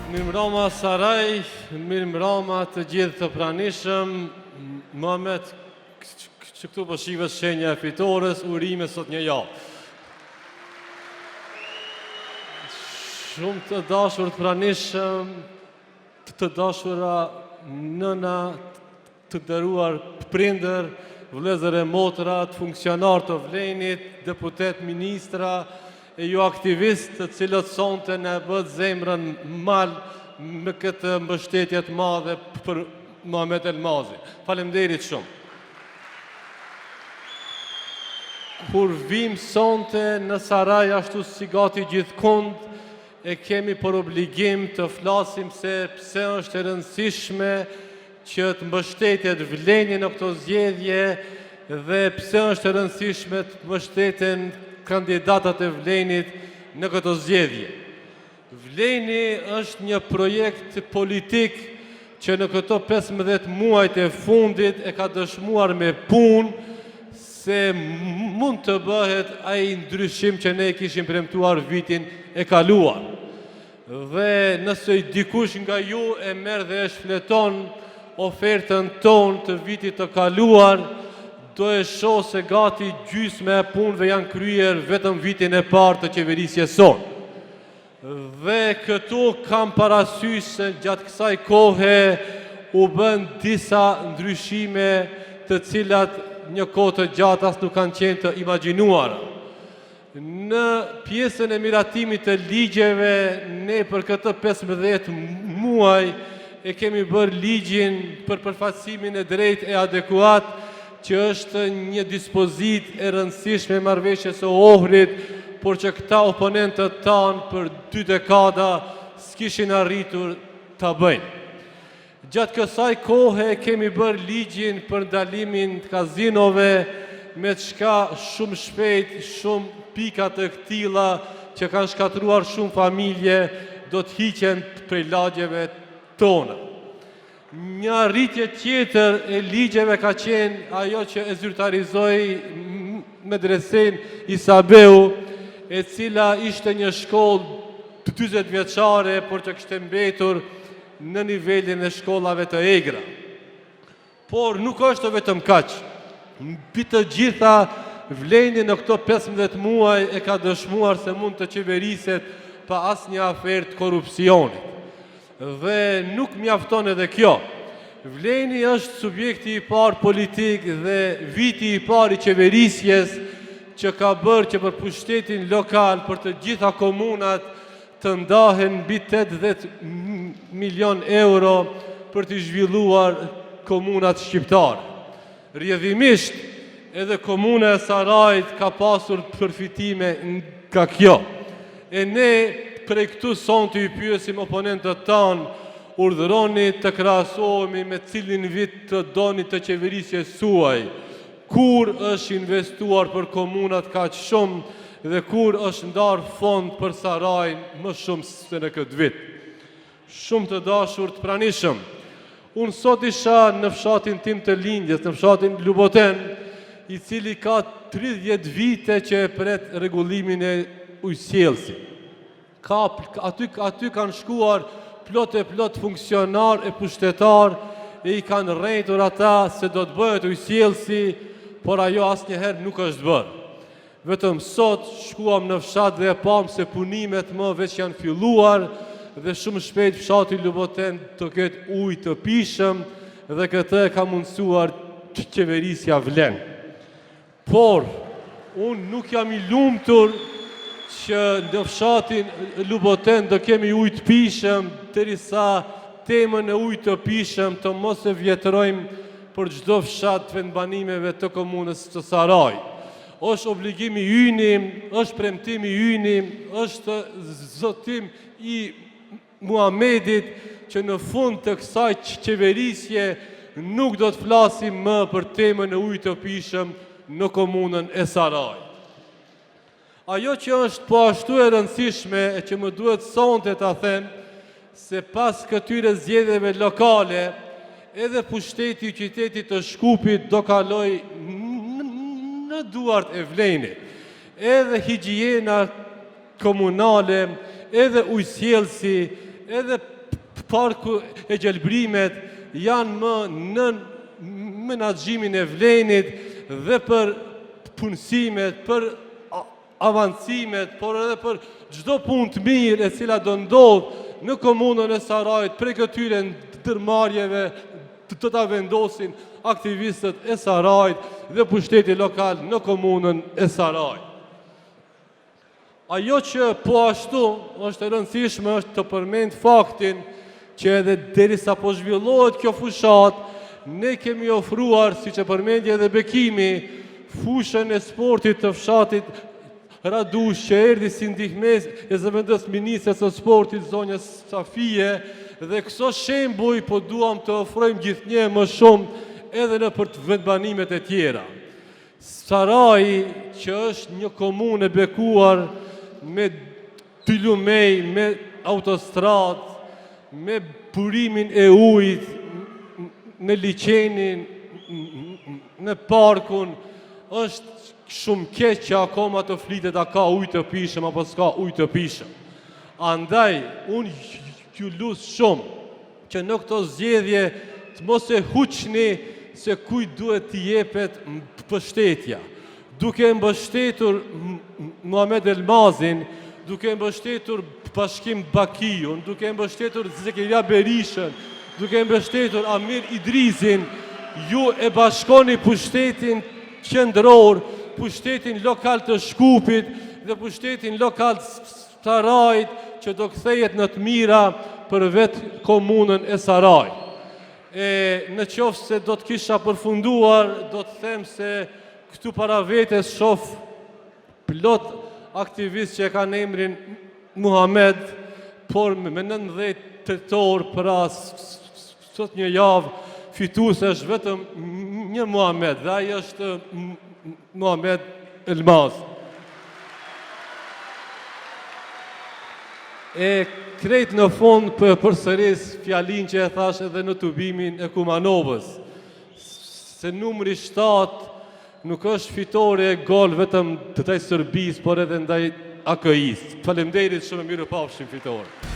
Mirëmbrëma Saraj, mirëmbrëma të gjithë të pranishëm. Muhamet, që këtu po shihet shenja e fitores, urime sot një javë. Shumë të dashur të pranishëm, të dashura nëna, të nderuar prindër, vëllezër e motra, të funksionar të Vlenit, deputet, ministra, e ju aktivistë të cilët sonte në bët zemrën mal me këtë mbështetje të madhe për Muhamet Elmazi. Faleminderit shumë. Kur vim sonte në Saraj ashtu si gati gjithkund, e kemi për obligim të flasim se pse është e rëndësishme që të mbështetet Vleni në këto zgjedhje dhe pse është e rëndësishme të mbështeten kandidatat e Vlenit në këto zgjedhje. Vleni është një projekt politik që në këto 15 muajt e fundit e ka dëshmuar me punë se mund të bëhet ai ndryshim që ne kishim premtuar vitin e kaluar. Dhe nëse dikush nga ju e merr dhe e shfleton ofertën tonë të vitit të kaluar, do e shoh se gati gjysmë e punëve janë kryer vetëm vitin e parë të qeverisje sonë. Dhe këtu kam parasysh se gjatë kësaj kohe u bën disa ndryshime të cilat një kohë të gjatë as nuk kanë qenë të imagjinuara. Në pjesën e miratimit të ligjeve, ne për këtë 15 muaj e kemi bërë ligjin për përfaqësimin e drejtë e adekuat, që është një dispozit e rëndësishme e marrëveshjes së Ohrit, por që këta oponentët tanë për 2 dekada s'kishin arritur ta bëjnë. Gjatë kësaj kohe kemi bërë ligjin për ndalimin të kazinove, me çka shumë shpejt, shumë pika të këtilla që kanë shkatruar shumë familje do të hiqen prej lagjeve tona. Një arritje tjetër e ligjeve ka qenë ajo që e zyrtarizoi medresen Isabeu, e cila ishte një shkollë 40 vjeçare, por që kishte mbetur në nivelin e shkollave të egra. Por nuk është vetëm kaq. Mbi të gjitha, Vleni në këto 15 muaj e ka dëshmuar se mund të qeveriset pa asnjë afertë korrupsionit. Dhe nuk mjafton edhe kjo. Vleni është subjekti i parë politik dhe viti i parë i qeverisjes që ka bërë që për pushtetin lokal për të gjitha komunat të ndahen mbi 80 milion euro për të zhvilluar komunat shqiptare. Rrjedhimisht, edhe komuna e Sarajit ka pasur përfitime nga kjo. E ne prej këtu sonte i pyesim oponentët tanë, urdhëroni të krahasohemi me cilin vit të doni të qeverisjes suaj, kur është investuar për komunat kaq shumë dhe kur është ndarë fond për Sarajin më shumë se në këtë vit. Shumë të dashur të pranishëm, unë sot isha në fshatin tim të lindjes, në fshatin Luboten, i cili ka 30 vite që e pret rregullimin e ujësjellësit. Aty kanë shkuar plot funksionar e pushtetar e i kanë rrejtur ata se do të bëhet ujësjellësi, por ajo asnjëherë nuk është bërë. Vetëm sot shkuam në fshat dhe e pam se punimet më veç janë filluar dhe shumë shpejt fshati Luboten të ketë ujë të pishëm dhe këtë e ka mundësuar qeverisja Vlen. Por, unë nuk jam i lumtur që në fshatin Luboten do kemi ujë të pishëm, derisa temën e ujë të pishëm të mos e vjetërojmë për çdo fshat të vendbanimeve të komunës së Sarajit. Është obligimi ynim, është premtimi ynim, është zotim i Muhamedit që në fund të kësaj qeverisje nuk do të flasim më për temën e ujit të pishëm në komunën e Sarajit. Ajo që është po ashtu e rëndësishme e që më duhet sonte ta them, se pas këtyre zgjedhjeve lokale, edhe pushteti i qytetit të Shkupit do kaloj në duart e Vlenit. Edhe higjiena komunale, edhe ujësjellësi, edhe parku e gjelbrimet janë më në menaxhimin e vlenit dhe për punësimet, për avancimet, por edhe për çdo punë të mirë e cila do ndodh në komunën e Sarajit, prej këtyre ndërmarrjeve do ta vendosin aktivistët e Sarajit dhe pushteti lokal në komunën e Sarajit. Ajo që po ashtu është e rëndësishme është të përmend faktin që edhe derisa po zhvillohet kjo fushat, ne kemi ofruar, siç e përmendi edhe Bekimi, fushën e sportit të fshatit Radush, që erdhi si ndihmes e zëvendës ministres së sportit zonjës Safie, dhe këso shembuj po duam të ofrojmë gjithnjë më shumë edhe në për të vendbanimet e tjera. Saraji, që është një komunë e bekuar me dy lumej, me autostradë, me burimin e ujit, në liçenin, në parkun, është shumë keq që akoma të flitet a ka ujë të pishëm apo s'ka ujë të pishëm. Andaj, unë ju lut shumë që në këto zgjedhje të mos e huqni se kujt duhet t'i jepet mbështetja. Duke mbështetur Muhamet Elmazin, duke mbështetur Bashkim Bakiun, duke mbështetur Zekeria Berishën, duke mbështetur Amir Idrizin, ju e bashkoni pushtetin qendror, pushtetin lokal të Shkupit dhe pushtetin lokal të Sarajit, që do kthehet në të mira për vetë komunën e Sarajit. Në qoftë se do të kisha përfunduar, do të them se këtu para vetes shoh plot aktivist që e kanë emrin Muhamet, por me 19 tetor pra sot një javë fituese është vetëm një Muhamet, dhe ai është Muhamet Elmaz. Krejt në fund për përsëris fjalinë që e thash edhe në tubimin e Kumanovës, se numri 7 nuk është fitore e gol vetëm ndaj Serbisë, por edhe ndaj AKI-s. Faleminderit, shumë mirë pafshim fitore.